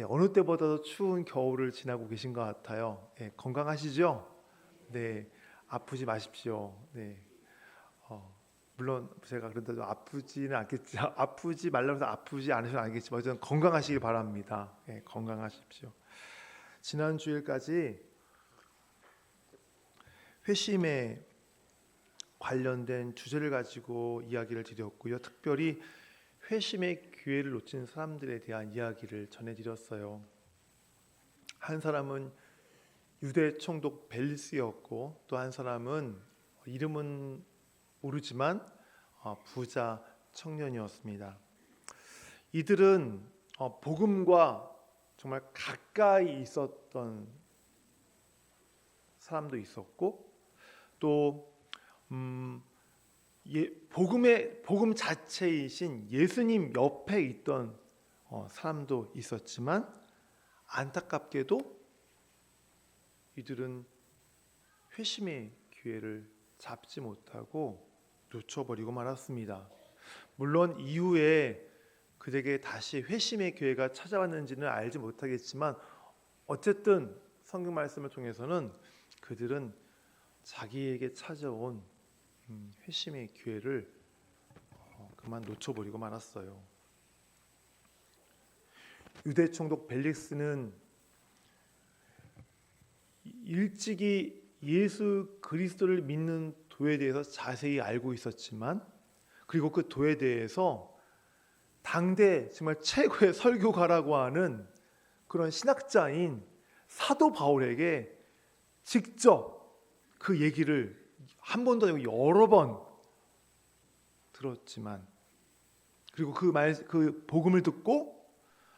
어느 때보다도 추운 겨울을 지나고 계신 것 같아요. 건강하시죠? 네, 아프지 마십시오. 네, 물론 제가 그런데도 아프지는 않겠지, 아프지 말라고 해서 아프지 않으시면 알겠지만 어쨌든 건강하시길 바랍니다. 건강하십시오. 지난 주일까지 회심에 관련된 주제를 가지고 이야기를 드렸고요. 특별히 회심의 기회를 놓친 사람들에 대한 이야기를 전해드렸어요. 한 사람은 유대 총독 벨리스였고 또 한 사람은 이름은 모르지만 부자 청년이었습니다. 이들은 복음과 정말 가까이 있었던 사람도 있었고 또 복음 자체이신 예수님 옆에 있던 사람도 있었지만 안타깝게도 이들은 회심의 기회를 잡지 못하고 놓쳐버리고 말았습니다. 물론 이후에 그들에게 다시 회심의 기회가 찾아왔는지는 알지 못하겠지만 어쨌든 성경 말씀을 통해서는 그들은 자기에게 찾아온 회심의 기회를 그만 놓쳐버리고 말았어요. 유대 총독 벨릭스는 일찍이 예수 그리스도를 믿는 도에 대해서 자세히 알고 있었지만 그리고 그 도에 대해서 당대 정말 최고의 설교가라고 하는 그런 신학자인 사도 바울에게 직접 그 얘기를 한 번도 아니고 여러 번 들었지만 그리고 그 복음을 듣고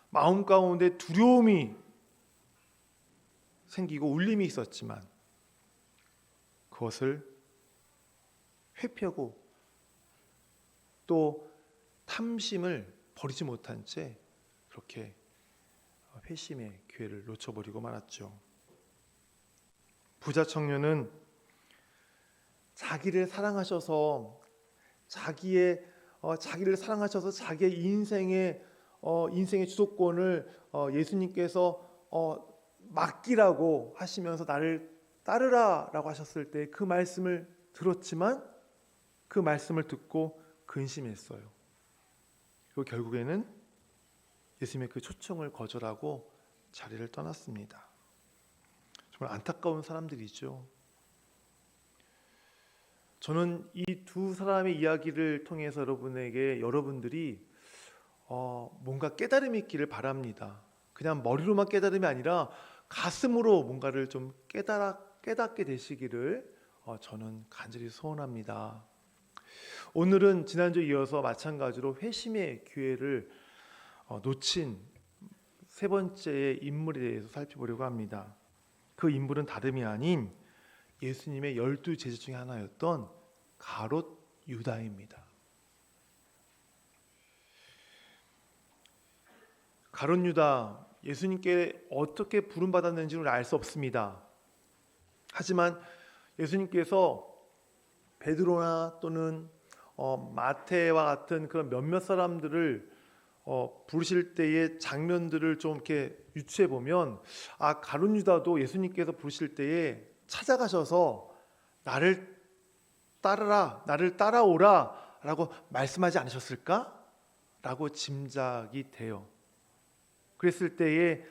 마음 가운데 두려움이 생기고 울림이 있었지만 그것을 회피하고 또 탐심을 버리지 못한 채 그렇게 회심의 기회를 놓쳐버리고 말았죠. 부자 청년은 자기를 사랑하셔서 자기를 사랑하셔서 자기의 인생의 주도권을 예수님께서 맡기라고 하시면서 나를 따르라라고 하셨을 때 그 말씀을 들었지만 그 말씀을 듣고 근심했어요. 그리고 결국에는 예수님의 그 초청을 거절하고 자리를 떠났습니다. 정말 안타까운 사람들이죠. 저는 이 두 사람의 이야기를 통해서 여러분들이 뭔가 깨달음이 있기를 바랍니다. 그냥 머리로만 깨달음이 아니라 가슴으로 뭔가를 좀 깨닫게 되시기를 저는 간절히 소원합니다. 오늘은 지난주에 이어서 마찬가지로 회심의 기회를 놓친 세 번째의 인물에 대해서 살펴보려고 합니다. 그 인물은 다름이 아닌 예수님의 12 제자 중에 하나였던 가롯 유다입니다. 가롯 유다, 예수님께 어떻게 부름받았는지는 알 수 없습니다. 하지만 예수님께서 베드로나 또는 마태와 같은 그런 몇몇 사람들을 부르실 때의 장면들을 좀 이렇게 유추해 보면 가룟 유다도 예수님께서 부르실 때에 찾아가셔서 나를 따르라, 나를 따라오라 라고 말씀하지 않으셨을까? 라고 짐작이 돼요. 그랬을 때에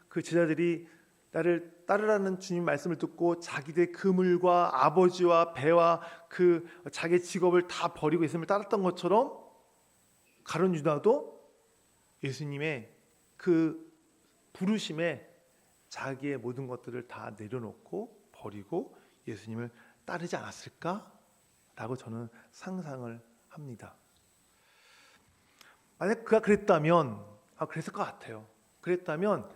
그 제자들이 나를 따르라는 주님 말씀을 듣고 자기들 그물과 아버지와 배와 그 자기 직업을 다 버리고 예수님을 따랐던 것처럼 가룟 유다도 예수님의 그 부르심에 자기의 모든 것들을 다 내려놓고 버리고 예수님을 따르지 않았을까라고 저는 상상을 합니다. 만약 그가 그랬다면 그랬을 것 같아요. 그랬다면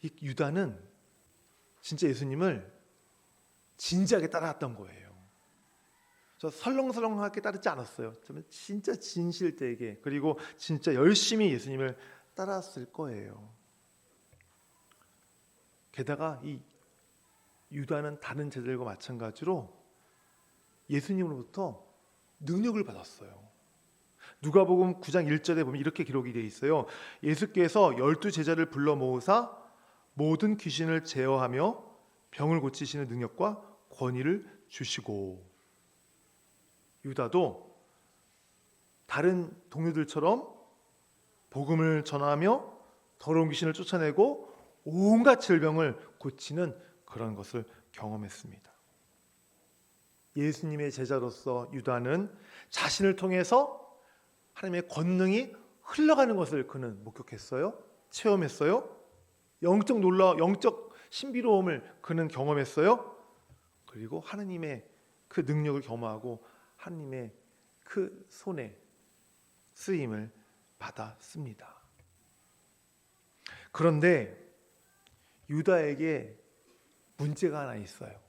이 유다는 진짜 예수님을 진지하게 따라왔던 거예요. 저 설렁설렁하게 따르지 않았어요. 진짜 진실되게 그리고 진짜 열심히 예수님을 따랐을 거예요. 게다가 이 유다는 다른 제자들과 마찬가지로 예수님으로부터 능력을 받았어요. 누가복음 9장 1절에 보면 이렇게 기록이 되어 있어요. 예수께서 12제자를 불러 모으사 모든 귀신을 제어하며 병을 고치시는 능력과 권위를 주시고. 유다도 다른 동료들처럼 복음을 전하며 더러운 귀신을 쫓아내고 온갖 질병을 고치는 그런 것을 경험했습니다. 예수님의 제자로서 유다는 자신을 통해서 하나님의 권능이 흘러가는 것을 그는 목격했어요. 체험했어요. 영적 신비로움을 그는 경험했어요. 그리고 하나님의 그 능력을 경험하고 하나님의 그 손에 쓰임을 받았습니다. 그런데 유다에게 문제가 하나 있어요.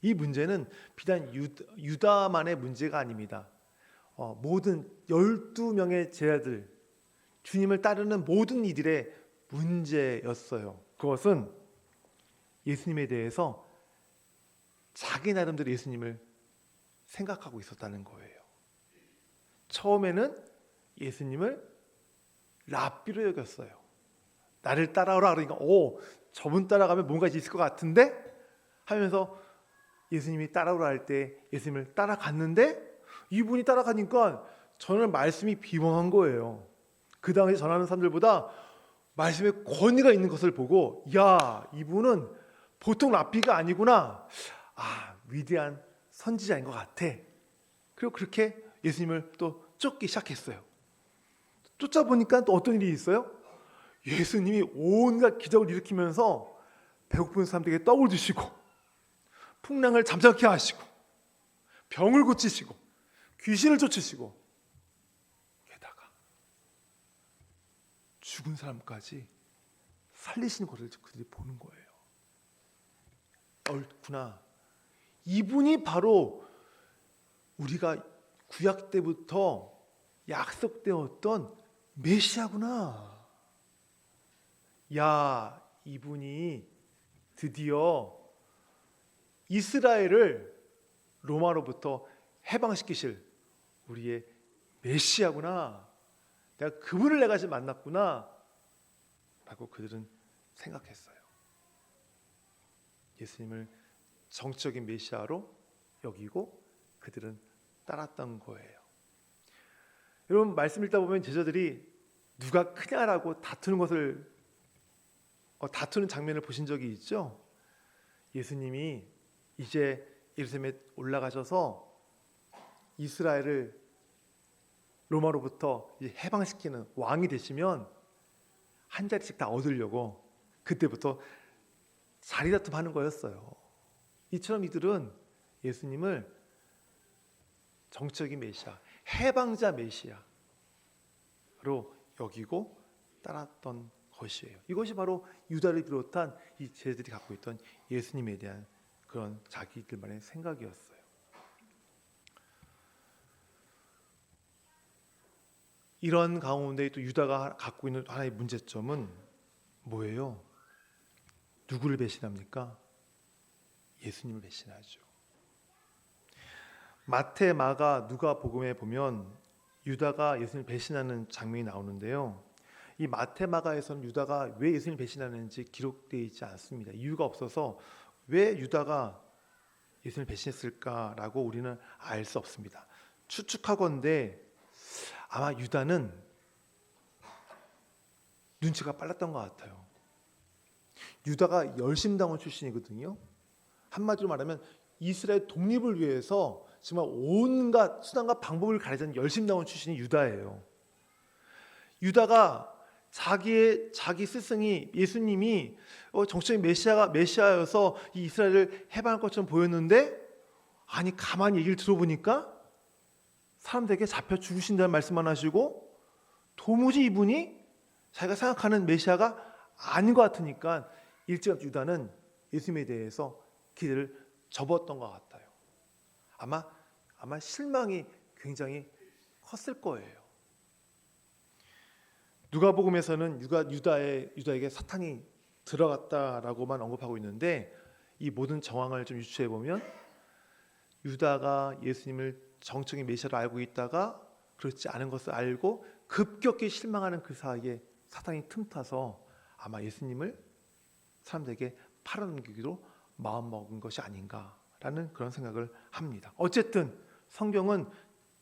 이 문제는 비단 유다만의 문제가 아닙니다. 모든 12명의 제자들, 주님을 따르는 모든 이들의 문제였어요. 그것은 예수님에 대해서 자기 나름대로 예수님을 생각하고 있었다는 거예요. 처음에는 예수님을 랍비로 여겼어요. 나를 따라오라 그러니까 저분 따라가면 뭔가 있을 것 같은데 하면서 예수님이 따라오라 할 때 예수님을 따라갔는데 이분이 따라가니까 저는 말씀이 비범한 거예요. 그 당시 전하는 사람들보다 말씀에 권위가 있는 것을 보고 야, 이분은 보통 랍비가 아니구나. 위대한 선지자인 것 같아. 그리고 그렇게 예수님을 또 쫓기 시작했어요. 쫓아보니까 또 어떤 일이 있어요? 예수님이 온갖 기적을 일으키면서 배고픈 사람들에게 떡을 주시고 풍랑을 잠잠케 하시고 병을 고치시고 귀신을 쫓으시고 게다가 죽은 사람까지 살리시는 것을 그들이 보는 거예요. 옳구나. 이분이 바로 우리가 구약 때부터 약속되었던 메시아구나. 야, 이분이 드디어 이스라엘을 로마로부터 해방시키실 우리의 메시아구나. 그분을 내가 지금 만났구나 라고 그들은 생각했어요. 예수님을 정적인 메시아로 여기고 그들은 따랐던 거예요. 여러분, 말씀 읽다 보면 제자들이 누가 크냐라고 다투는 장면을 보신 적이 있죠? 예수님이 이제 예루살렘에 올라가셔서 이스라엘을 로마로부터 해방시키는 왕이 되시면 한 자리씩 다 얻으려고 그때부터 자리다툼하는 거였어요. 이처럼 이들은 예수님을 정적인 메시아, 해방자 메시아로 여기고 따랐던 것이에요. 이것이 바로 유다를 비롯한 이 제자들이 갖고 있던 예수님에 대한 그런 자기들만의 생각이었어요. 이런 가운데 또 유다가 갖고 있는 하나의 문제점은 뭐예요? 누구를 배신합니까? 예수님을 배신하죠. 마태, 마가, 누가복음에 보면 유다가 예수님을 배신하는 장면이 나오는데요. 이 마태, 마가에서는 유다가 왜 예수님을 배신하는지 기록되어 있지 않습니다. 이유가 없어서 왜 유다가 예수님을 배신했을까라고 우리는 알 수 없습니다. 추측하건대 아마 유다는 눈치가 빨랐던 것 같아요. 유다가 열심당원 출신이거든요. 한마디로 말하면 이스라엘 독립을 위해서 정말 온갖 수단과 방법을 가리자는 열심당원 출신이 유다예요. 유다가 자기 스승이 예수님이 정적인 메시아여서 이 이스라엘을 해방할 것처럼 보였는데 가만히 얘기를 들어보니까 사람들에게 잡혀 죽으신다는 말씀만 하시고 도무지 이분이 자기가 생각하는 메시아가 아닌 것 같으니까 일찌감치 유다는 예수님에 대해서 기대를 접었던 것 같아요. 아마 실망이 굉장히 컸을 거예요. 누가복음에서는 유다에게 사탄이 들어갔다라고만 언급하고 있는데 이 모든 정황을 좀 유추해 보면 유다가 예수님을 정적인 메시아로 알고 있다가 그렇지 않은 것을 알고 급격히 실망하는 그 사이에 사탄이 틈타서 아마 예수님을 사람들에게 팔아넘기기로 마음먹은 것이 아닌가라는 그런 생각을 합니다. 어쨌든 성경은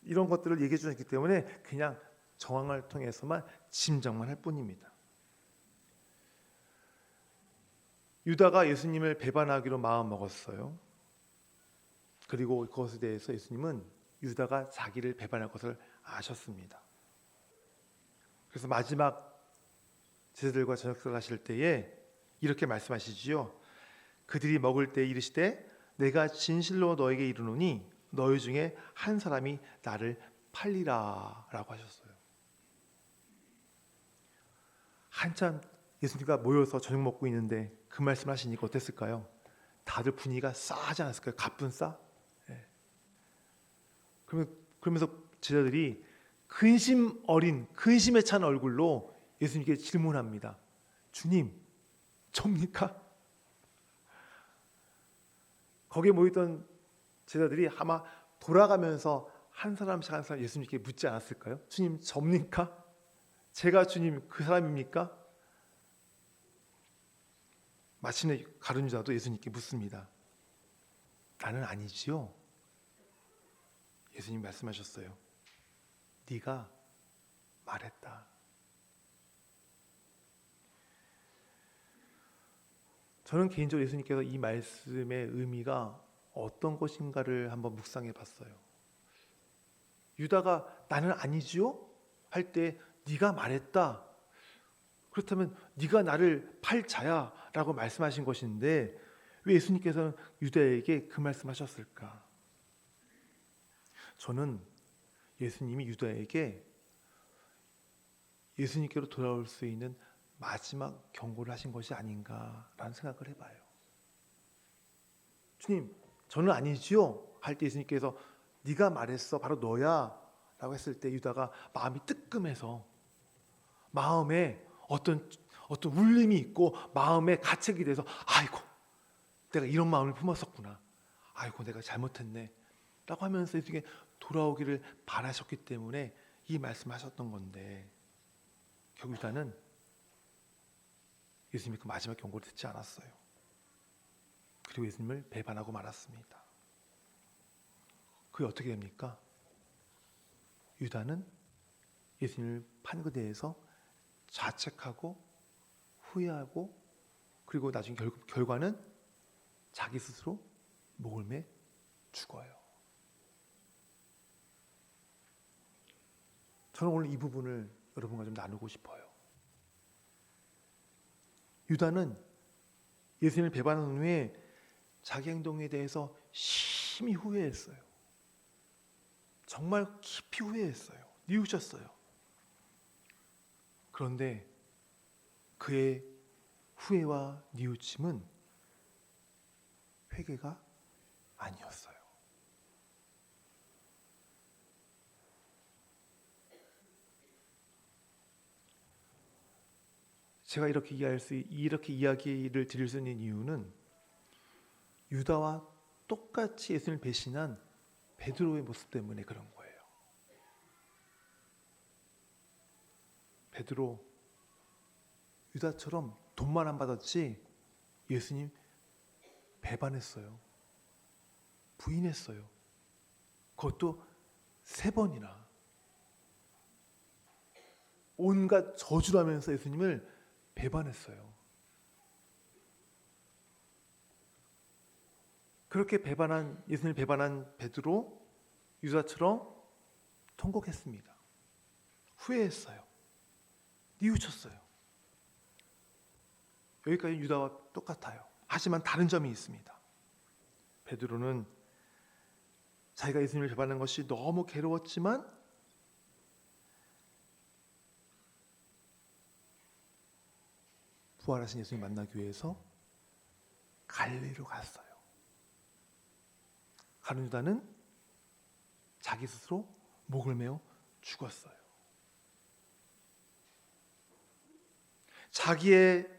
이런 것들을 얘기해 주셨기 때문에 그냥 정황을 통해서만 짐작만 할 뿐입니다. 유다가 예수님을 배반하기로 마음먹었어요. 그리고 그것에 대해서 예수님은 유다가 자기를 배반할 것을 아셨습니다. 그래서 마지막 제자들과 저녁을 하실 때에 이렇게 말씀하시지요. 그들이 먹을 때 이르시되 내가 진실로 너에게 이르노니 너희 중에 한 사람이 나를 팔리라 라고 하셨어요. 한참 예수님과 모여서 저녁 먹고 있는데 그 말씀을 하시니까 어땠을까요? 다들 분위기가 싸하지 않았을까요? 가뿐싸? 네. 그러면서 제자들이 근심에 찬 얼굴로 예수님께 질문합니다. 주님, 접니까? 거기에 모였던 제자들이 아마 돌아가면서 한 사람씩 예수님께 묻지 않았을까요? 주님, 접니까? 제가 주님 그 사람입니까? 마침내 가룟 유다도 예수님께 묻습니다. 나는 아니지요. 예수님 말씀하셨어요. 네가 말했다. 저는 개인적으로 예수님께서 이 말씀의 의미가 어떤 것인가를 한번 묵상해 봤어요. 유다가 나는 아니지요? 할 때 네가 말했다. 그렇다면 네가 나를 팔 자야 라고 말씀하신 것인데 왜 예수님께서는 유다에게 그 말씀하셨을까? 저는 예수님이 유다에게 예수님께로 돌아올 수 있는 마지막 경고를 하신 것이 아닌가라는 생각을 해봐요. 주님, 저는 아니지요? 할 때 예수님께서 네가 말했어, 바로 너야 라고 했을 때 유다가 마음이 뜨끔해서 마음에 어떤 울림이 있고 마음에 가책이 돼서 아이고 내가 이런 마음을 품었었구나. 아이고 내가 잘못했네 라고 하면서 예수님께 돌아오기를 바라셨기 때문에 이 말씀하셨던 건데 결국 유다는 예수님이 그 마지막 경고를 듣지 않았어요. 그리고 예수님을 배반하고 말았습니다. 그게 어떻게 됩니까? 유다는 예수님을 판 것에 대해서 자책하고 후회하고 그리고 나중에 결과는 자기 스스로 목을 매 죽어요. 저는 오늘 이 부분을 여러분과 좀 나누고 싶어요. 유다는 예수님을 배반한 후에 자기 행동에 대해서 심히 후회했어요. 정말 깊이 후회했어요. 뉘우쳤어요. 그런데 그의 후회와 뉘우침은 회개가 아니었어요. 제가 이렇게 이야기를 드릴 수 있는 이유는 유다와 똑같이 예수님을 배신한 베드로의 모습 때문에 그런 거예요. 베드로 유다처럼 돈만 안 받았지 예수님 배반했어요. 부인했어요. 그것도 3번이나. 온갖 저주를 하면서 예수님을 배반했어요. 그렇게 예수님을 배반한 베드로 유다처럼 통곡했습니다. 후회했어요. 뉘우쳤어요. 여기까지 유다와 똑같아요. 하지만 다른 점이 있습니다. 베드로는 자기가 예수님을 배반한 것이 너무 괴로웠지만 부활하신 예수님 만나기 위해서 갈릴리로 갔어요. 가룟 유다는 자기 스스로 목을 메어 죽었어요. 자기의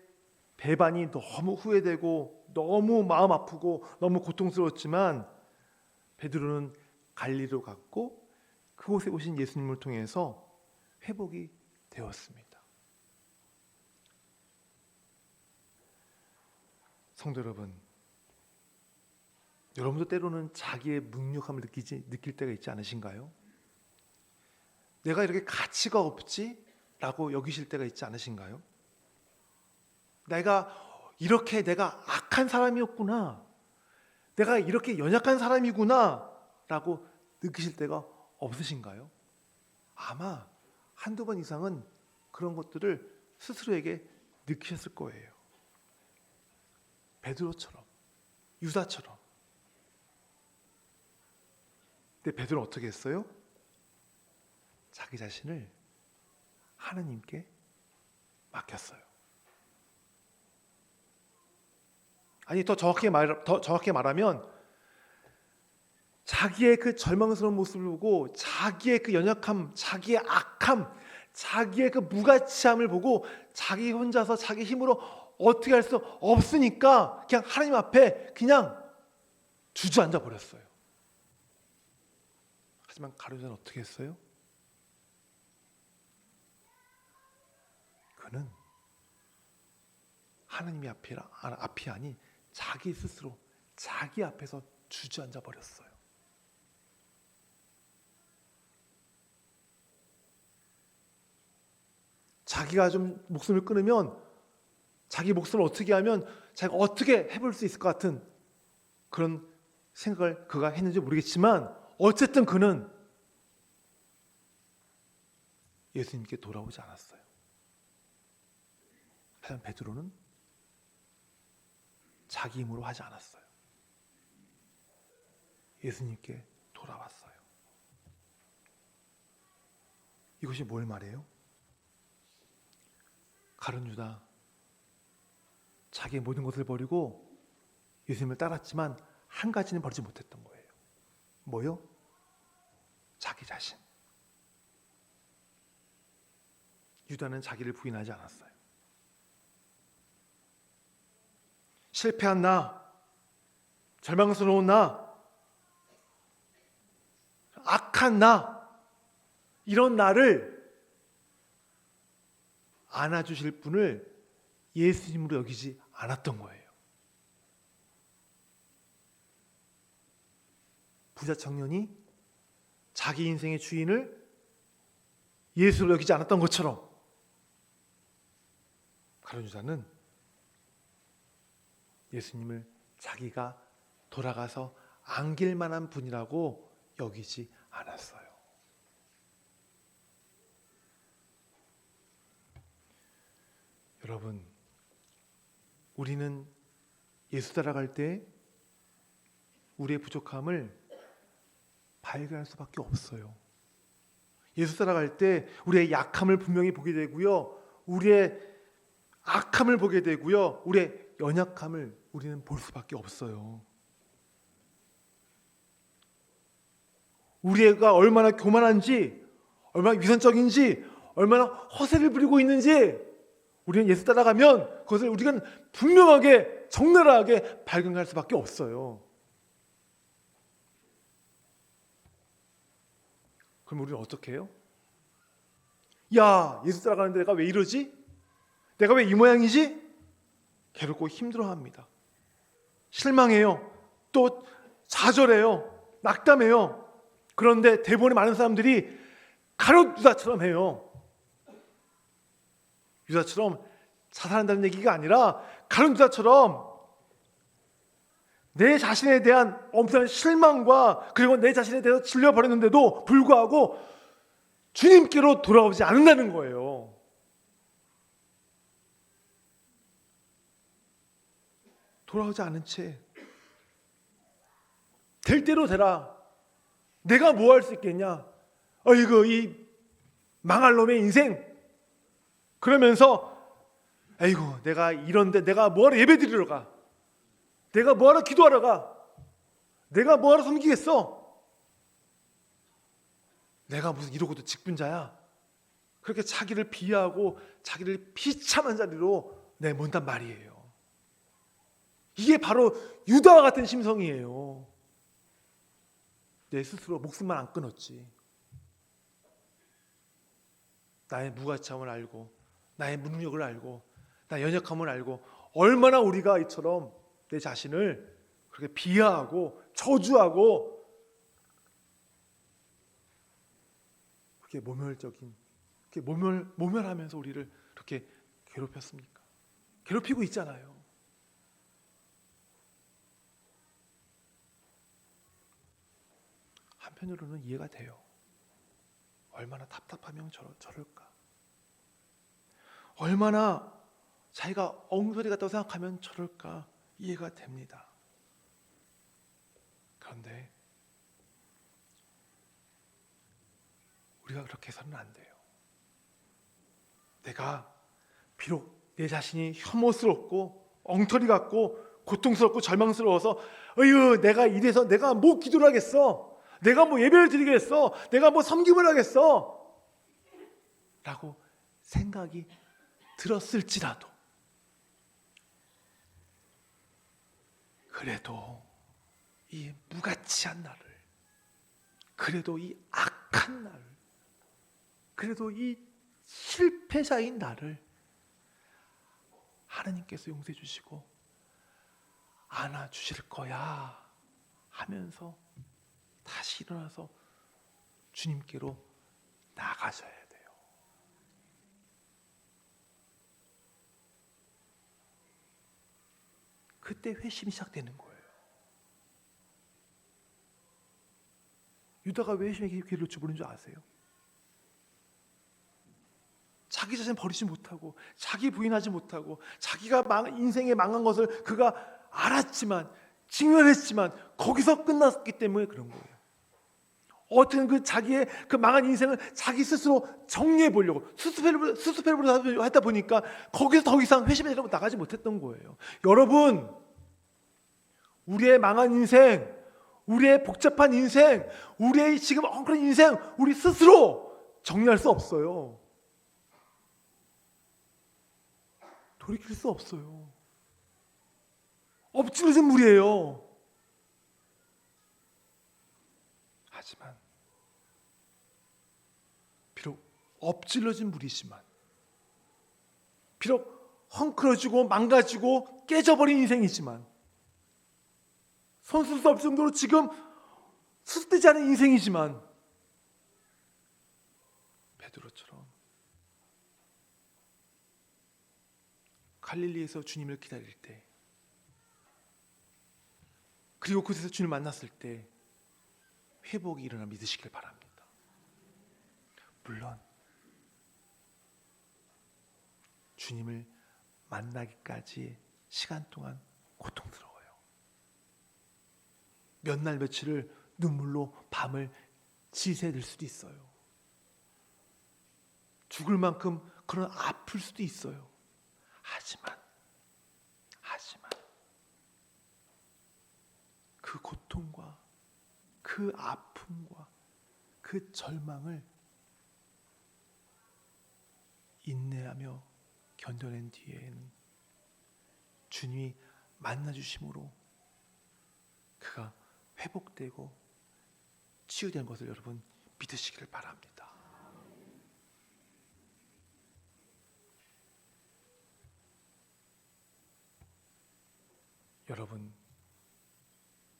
배반이 너무 후회되고 너무 마음 아프고 너무 고통스러웠지만 베드로는 갈릴리로 갔고 그곳에 오신 예수님을 통해서 회복이 되었습니다. 성도 여러분, 여러분도 때로는 자기의 무능력함을 느낄 때가 있지 않으신가요? 내가 이렇게 가치가 없지? 라고 여기실 때가 있지 않으신가요? 내가 악한 사람이었구나, 내가 이렇게 연약한 사람이구나 라고 느끼실 때가 없으신가요? 아마 한두 번 이상은 그런 것들을 스스로에게 느끼셨을 거예요. 베드로처럼, 유다처럼. 근데 베드로는 어떻게 했어요? 자기 자신을 하나님께 맡겼어요. 아니, 더 정확하게 말하면 자기의 그 절망스러운 모습을 보고 자기의 그 연약함, 자기의 악함, 자기의 그 무가치함을 보고 자기 혼자서 자기 힘으로 어떻게 할 수 없으니까 그냥 하나님 앞에 그냥 주저앉아 버렸어요. 하지만 가룟유다는 어떻게 했어요? 그는 하나님이 앞이 아닌 자기 스스로 자기 앞에서 주저앉아 버렸어요. 자기가 좀 목숨을 끊으면 자기 목숨을 어떻게 하면 자기가 어떻게 해볼 수 있을 것 같은 그런 생각을 그가 했는지 모르겠지만 어쨌든 그는 예수님께 돌아오지 않았어요. 하지만 베드로는 자기 힘으로 하지 않았어요. 예수님께 돌아왔어요. 이것이 뭘 말해요? 가룟유다, 자기의 모든 것을 버리고 예수님을 따랐지만 한 가지는 버리지 못했던 거예요. 뭐요? 자기 자신. 유다는 자기를 부인하지 않았어요. 실패한 나, 절망스러운 나, 악한 나, 이런 나를 안아주실 분을 예수님으로 여기지 않았던 거예요. 부자 청년이 자기 인생의 주인을 예수로 여기지 않았던 것처럼 가룟유다는 예수님을 자기가 돌아가서 안길 만한 분이라고 여기지 않았어요. 여러분, 우리는 예수 따라갈 때 우리의 부족함을 발견할 수밖에 없어요. 예수 따라갈 때 우리의 약함을 분명히 보게 되고요, 우리의 악함을 보게 되고요, 우리의 연약함을 우리는 볼 수밖에 없어요. 우리가 얼마나 교만한지, 얼마나 위선적인지, 얼마나 허세를 부리고 있는지 우리는 예수 따라가면 그것을 우리가 분명하게 적나라하게 발견할 수밖에 없어요. 그럼 우리는 어떻게 해요? 야, 예수 따라가는데 내가 왜 이러지? 내가 왜 이 모양이지? 괴롭고 힘들어합니다. 실망해요. 또 좌절해요. 낙담해요. 그런데 대부분의 많은 사람들이 가룟유다처럼 해요. 유다처럼 자살한다는 얘기가 아니라 가룟유다처럼 내 자신에 대한 엄청난 실망과 그리고 내 자신에 대해서 질려버렸는데도 불구하고 주님께로 돌아오지 않는다는 거예요. 돌아오지 않은 채 될 대로 되라. 내가 뭐 할 수 있겠냐? 어이구, 이 망할 놈의 인생. 그러면서 아이고, 내가 이런데 내가 뭐하러 예배드리러 가? 내가 뭐하러 기도하러 가? 내가 뭐하러 섬기겠어? 내가 무슨 이러고도 직분자야? 그렇게 자기를 비하하고 자기를 비참한 자리로 내몬단 말이에요. 이게 바로 유다와 같은 심성이에요. 내 스스로 목숨만 안 끊었지. 나의 무가치함을 알고 나의 무능력을 알고 나의 연약함을 알고 얼마나 우리가 이처럼 내 자신을 그렇게 비하하고 저주하고 그렇게 모멸적인 그렇게 모멸하면서 우리를 그렇게 괴롭혔습니까? 괴롭히고 있잖아요. 한편으로는 이해가 돼요. 얼마나 답답하면 저럴까? 얼마나 자기가 엉터리 같다고 생각하면 저럴까? 이해가 됩니다. 그런데 우리가 그렇게 해서는 안 돼요. 내가 비록 내 자신이 혐오스럽고 엉터리 같고 고통스럽고 절망스러워서 어휴 내가 이래서 내가 뭐 기도를 하겠어? 내가 뭐 예배를 드리겠어? 내가 뭐 섬김을 하겠어? 라고 생각이 들었을지라도 그래도 이 무가치한 나를 그래도 이 악한 나를 그래도 이 실패자인 나를 하나님께서 용서해 주시고 안아주실 거야 하면서 다시 일어나서 주님께로 나가셔야 돼요. 그때 회심이 시작되는 거예요. 유다가 왜 회심의 길을 좁은 줄 아세요? 자기 자신 버리지 못하고 자기 부인하지 못하고 자기가 인생에 망한 것을 그가 알았지만 직면했지만 거기서 끝났기 때문에 그런 거예요. 어떻게든 그 자기의 그 망한 인생을 자기 스스로 정리해 보려고 수습해보려고 하다 보니까 거기서 더 이상 회심해서 나가지 못했던 거예요. 여러분, 우리의 망한 인생, 우리의 복잡한 인생, 우리의 지금 엉클한 인생 우리 스스로 정리할 수 없어요. 돌이킬 수 없어요. 엎질러진 물이에요. 하지만 비록 엎질러진 물이지만 비록 헝클어지고 망가지고 깨져버린 인생이지만 손쓸 수 없을 정도로 지금 수습되지 않은 인생이지만 베드로처럼 갈릴리에서 주님을 기다릴 때 그리고 그곳에서 주님을 만났을 때 회복이 일어나 믿으시길 바랍니다. 물론 주님을 만나기까지 시간 동안 고통스러워요. 몇 날 며칠을 눈물로 밤을 지새들 수도 있어요. 죽을 만큼 그런 아플 수도 있어요. 하지만 그 고통과 그 아픔과 그 절망을 인내하며 견뎌낸 뒤에는 주님이 만나주심으로 그가 회복되고 치유된 것을 여러분 믿으시기를 바랍니다.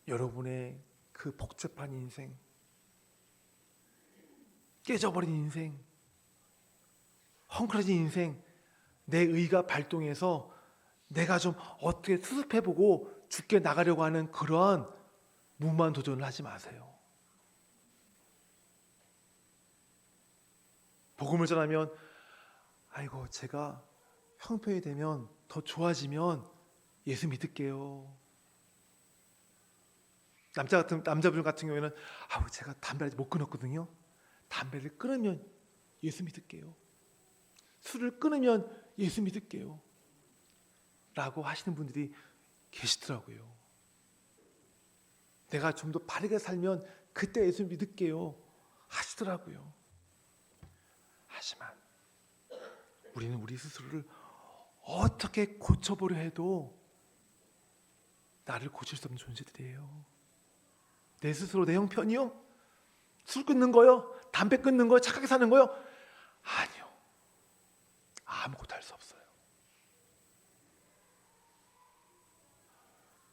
여러분의 그 복잡한 인생, 깨져버린 인생, 헝클어진 인생, 내 의가 발동해서 내가 좀 어떻게 수습해보고 죽게 나가려고 하는 그러한 무모한 도전을 하지 마세요. 복음을 전하면 아이고 제가 형편이 되면 더 좋아지면 예수 믿을게요. 남자분 같은 경우에는 제가 담배를 못 끊었거든요. 담배를 끊으면 예수 믿을게요. 술을 끊으면 예수 믿을게요. 라고 하시는 분들이 계시더라고요. 내가 좀 더 바르게 살면 그때 예수 믿을게요. 하시더라고요. 하지만 우리는 우리 스스로를 어떻게 고쳐보려 해도 나를 고칠 수 없는 존재들이에요. 내 스스로 내 형편이요? 술 끊는 거요? 담배 끊는 거요? 착하게 사는 거요? 아니요. 아무것도 할 수 없어요.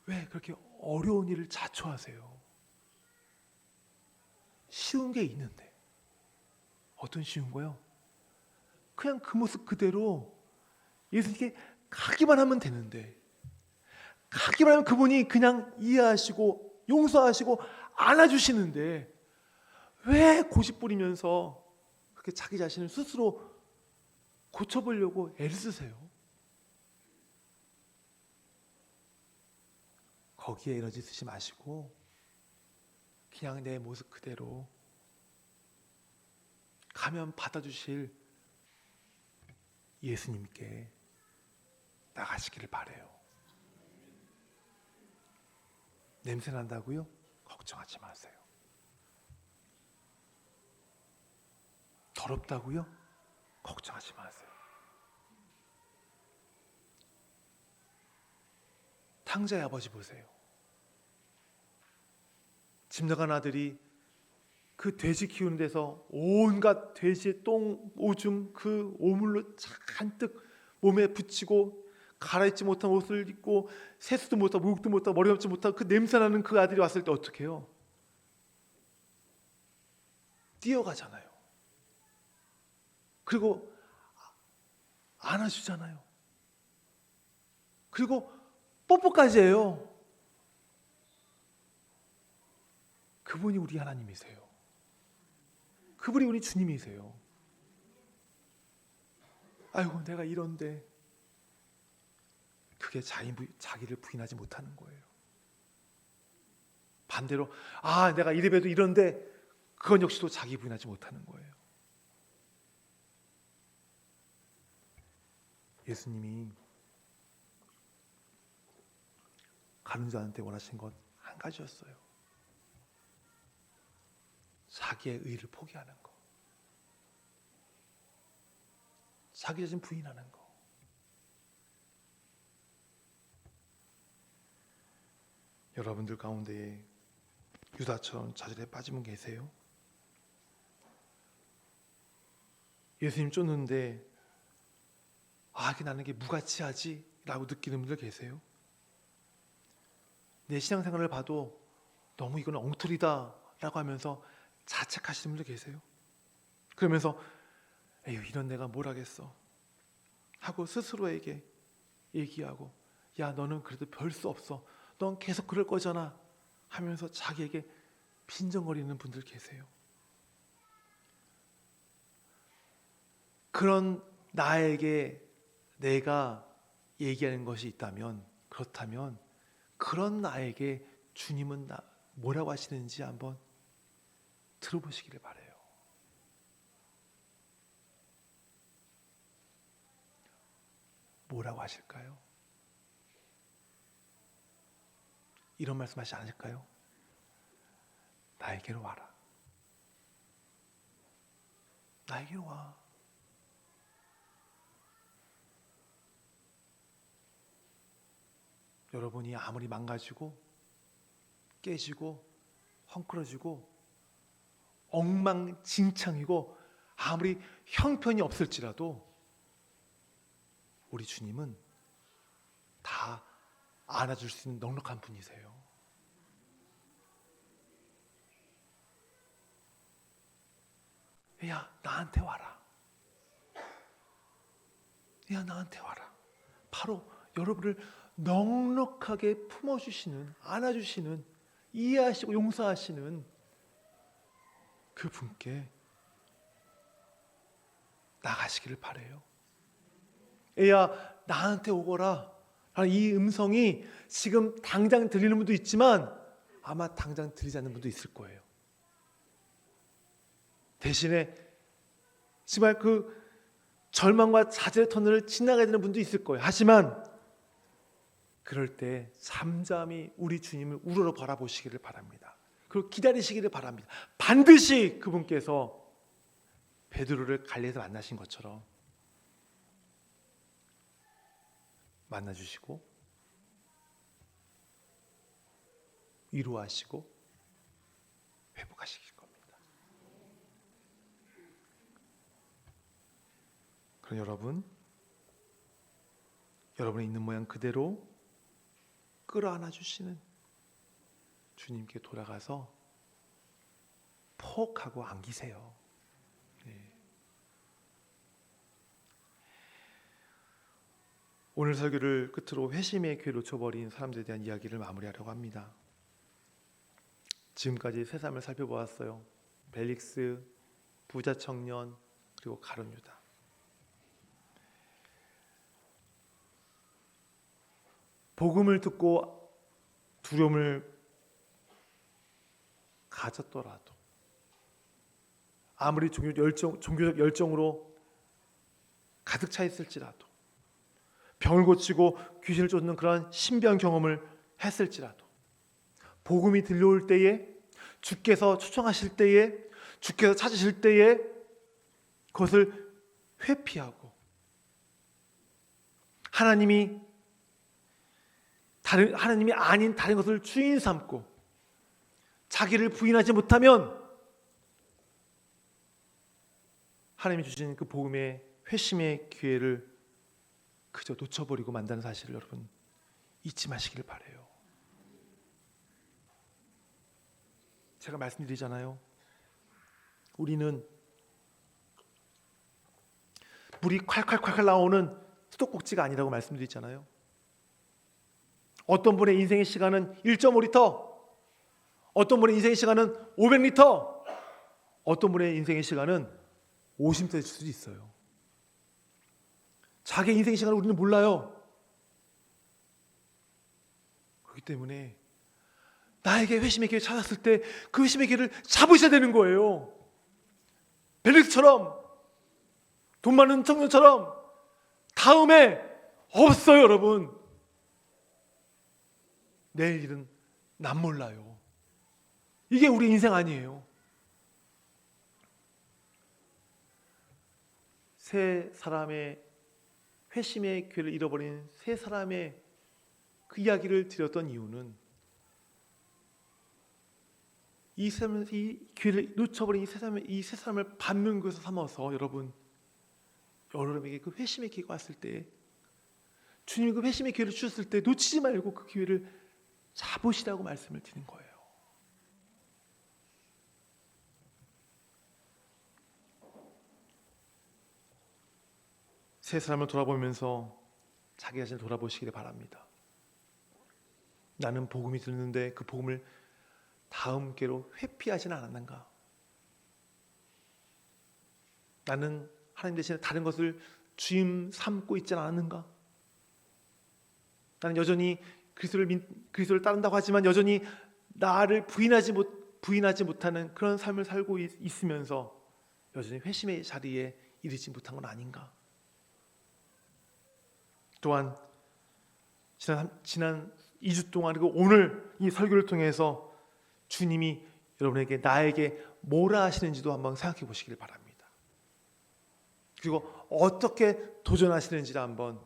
왜 그렇게 어려운 일을 자초하세요? 쉬운 게 있는데. 어떤 쉬운 거요? 그냥 그 모습 그대로 예수님께 가기만 하면 되는데, 가기만 하면 그분이 그냥 이해하시고 용서하시고 안아주시는데 왜 고집 부리면서 그렇게 자기 자신을 스스로 고쳐보려고 애를 쓰세요? 거기에 에너지 쓰지 마시고 그냥 내 모습 그대로 가면 받아주실 예수님께 나가시기를 바래요. 냄새 난다고요? 걱정하지 마세요. 더럽다고요? 걱정하지 마세요. 탕자의 아버지 보세요. 집 나간 아들이 그 돼지 키우는 데서 온갖 돼지의 똥, 오줌 그 오물로 잔뜩 몸에 붙이고 갈아입지 못한 옷을 입고 세수도 못하고 목욕도 못하고 머리 감지 못하고 그 냄새나는 그 아들이 왔을 때 어떻게 해요? 뛰어가잖아요. 그리고 안아주잖아요. 그리고 뽀뽀까지 해요. 그분이 우리 하나님이세요. 그분이 우리 주님이세요. 아이고 내가 이런데, 그게 자기를 부인하지 못하는 거예요. 반대로 내가 이래봬도 이런데, 그건 역시도 자기 부인하지 못하는 거예요. 예수님이 가는 자한테 원하신 것 한 가지였어요. 자기의 의를 포기하는 거, 자기 자신 부인하는 거. 여러분들 가운데에 유다처럼 자질에 빠진 분 계세요? 예수님 쫓는데 이게 나는 게 무가치하지? 라고 느끼는 분들 계세요? 내 신앙생활을 봐도 너무 이건 엉터리다 라고 하면서 자책하시는 분들 계세요? 그러면서 에휴 이런 내가 뭘 하겠어 하고 스스로에게 얘기하고, 야 너는 그래도 별 수 없어, 넌 계속 그럴 거잖아 하면서 자기에게 빈정거리는 분들 계세요. 그런 나에게 내가 얘기하는 것이 있다면, 그렇다면 그런 나에게 주님은 뭐라고 하시는지 한번 들어보시기를 바라요. 뭐라고 하실까요? 이런 말씀하시지 않을까요? 나에게로 와라. 나에게로 와. 여러분이 아무리 망가지고 깨지고 헝클어지고 엉망진창이고 아무리 형편이 없을지라도 우리 주님은 다 안아줄 수 있는 넉넉한 분이세요. 야 나한테 와라. 야 나한테 와라. 바로 여러분을 넉넉하게 품어주시는, 안아주시는, 이해하시고 용서하시는 그 분께 나가시기를 바라요. 야 나한테 오거라. 이 음성이 지금 당장 들리는 분도 있지만 아마 당장 들리지 않는 분도 있을 거예요. 대신에 정말 그 절망과 좌절의 터널을 지나가야 되는 분도 있을 거예요. 하지만 그럴 때 잠잠히 우리 주님을 우러러 바라보시기를 바랍니다. 그리고 기다리시기를 바랍니다. 반드시 그분께서 베드로를 갈릴리에서 만나신 것처럼 만나주시고 위로하시고 회복하실 겁니다. 그럼 여러분 여러분이 있는 모양 그대로 끌어안아 주시는 주님께 돌아가서 폭 하고 안기세요. 네. 오늘 설교를 끝으로 회심의 기회를 놓쳐버린 사람들에 대한 이야기를 마무리하려고 합니다. 지금까지 세 사람을 살펴보았어요. 벨릭스, 부자 청년, 그리고 가룟 유다. 복음을 듣고 두려움을 가졌더라도, 아무리 종교적 열정으로 가득 차 있을지라도, 병을 고치고 귀신을 쫓는 그런 신비한 경험을 했을지라도, 복음이 들려올 때에, 주께서 초청하실 때에, 주께서 찾으실 때에 그것을 회피하고 하나님이 아닌 다른 것을 주인 삼고 자기를 부인하지 못하면 하나님이 주신 그 복음의 회심의 기회를 그저 놓쳐버리고 만다는 사실을 여러분 잊지 마시길 바라요. 제가 말씀드리잖아요. 우리는 물이 콸콸콸콸 나오는 수도꼭지가 아니라고 말씀드리잖아요. 어떤 분의 인생의 시간은 1.5리터, 어떤 분의 인생의 시간은 500리터, 어떤 분의 인생의 시간은 50리터일 수도 있어요. 자기 인생의 시간을 우리는 몰라요. 그렇기 때문에 나에게 회심의 기회 찾았을 때 그 회심의 기회를 잡으셔야 되는 거예요. 벨릭스처럼, 돈 많은 청년처럼 다음에 없어요, 여러분. 내일 일은 난 몰라요. 이게 우리 인생 아니에요. 세 사람의 회심의 기회를 잃어버린 세 사람의 그 이야기를 드렸던 이유는 이 기회를 놓쳐버린 이 세 사람을 반면교사 삼아서 여러분에게 그 회심의 기회가 왔을 때, 주님이 그 회심의 기회를 주셨을 때 놓치지 말고 그 기회를 잡으시라고 말씀을 드린 거예요. 세 사람을 돌아보면서 자기 자신을 돌아보시기를 바랍니다. 나는 복음이 들렸는데 그 복음을 다음 기회로 회피하지는 않았는가? 나는 하나님 대신에 다른 것을 주임 삼고 있지는 않았는가? 나는 여전히 그리스도를 따른다고 하지만 여전히 나를 부인하지 못하는 그런 삶을 살고 있으면서 여전히 회심의 자리에 이르지 못한 건 아닌가? 또한 지난 2주 동안 그리고 오늘 이 설교를 통해서 주님이 여러분에게 나에게 뭐라 하시는지도 한번 생각해 보시길 바랍니다. 그리고 어떻게 도전하시는지를 한번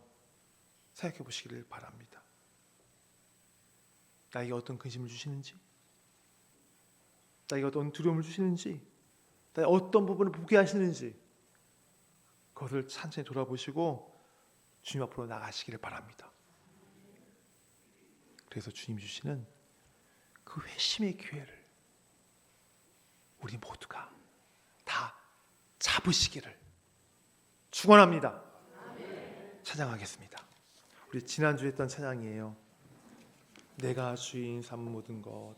생각해 보시기를 바랍니다. 나에게 어떤 근심을 주시는지, 나에게 어떤 두려움을 주시는지, 나에게 어떤 부분을 보게 하시는지 그것을 천천히 돌아보시고 주님 앞으로 나가시기를 바랍니다. 그래서 주님이 주시는 그 회심의 기회를 우리 모두가 다 잡으시기를 축원합니다. 찬양하겠습니다. 우리 지난주에 했던 찬양이에요. 내가 주인 삼은 모든 것